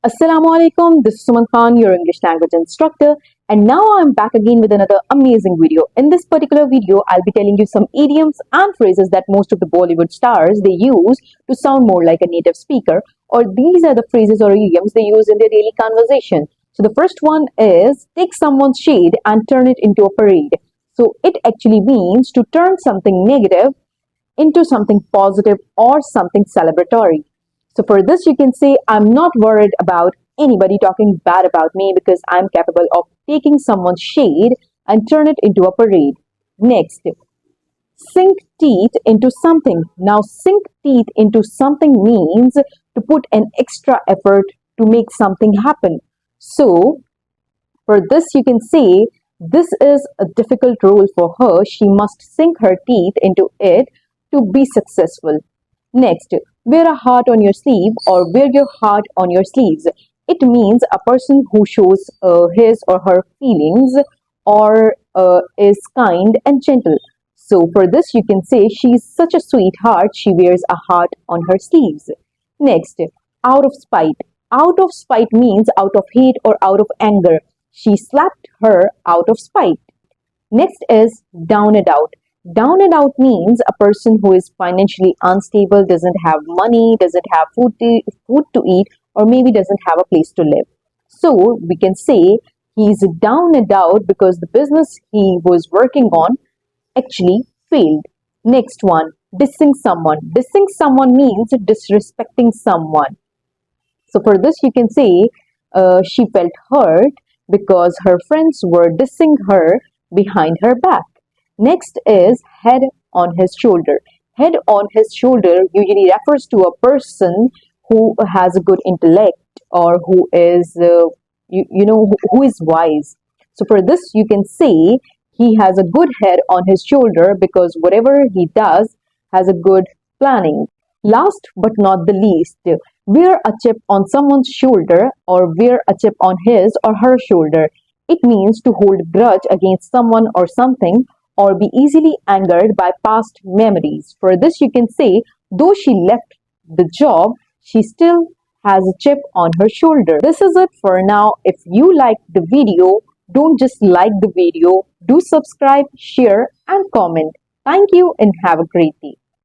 Assalamu alaikum, this is Suman Khan, your English language instructor, and now I'm back again with another amazing video. In this particular video, I'll be telling you some idioms and phrases that most of the Bollywood stars they use to sound more like a native speaker, or these are the phrases or idioms they use in their daily conversation. So the first one is take someone's shade and turn it into a parade. So it actually means to turn something negative into something positive or something celebratory. So for this, you can say, I'm not worried about anybody talking bad about me because I'm capable of taking someone's shade and turn it into a parade. Next, sink teeth into something. Now, sink teeth into something means to put an extra effort to make something happen. So, for this, you can say, this is a difficult role for her. She must sink her teeth into it to be successful. Next, wear a heart on your sleeve or wear your heart on your sleeves. It means a person who shows his or her feelings or is kind and gentle. So for this, you can say she's such a sweetheart, she wears a heart on her sleeves. Next, out of spite. Out of spite means out of hate or out of anger. She slapped her out of spite. Next is down and out. Down and out means a person who is financially unstable, doesn't have money, doesn't have food to eat, or maybe doesn't have a place to live. So we can say he's down and out because the business he was working on actually failed. Next one, dissing someone. Dissing someone means disrespecting someone. So for this, you can say she felt hurt because her friends were dissing her behind her back. Next is head on his shoulder. Head on his shoulder usually refers to a person who has a good intellect or who is, who is wise. So for this, you can say he has a good head on his shoulder because whatever he does has a good planning. Last but not the least, wear a chip on someone's shoulder or wear a chip on his or her shoulder. It means to hold grudge against someone or something or be easily angered by past memories. For this, you can say, though she left the job, she still has a chip on her shoulder. This is it for now. If you like the video, don't just like the video, do subscribe, share, and comment. Thank you and have a great day.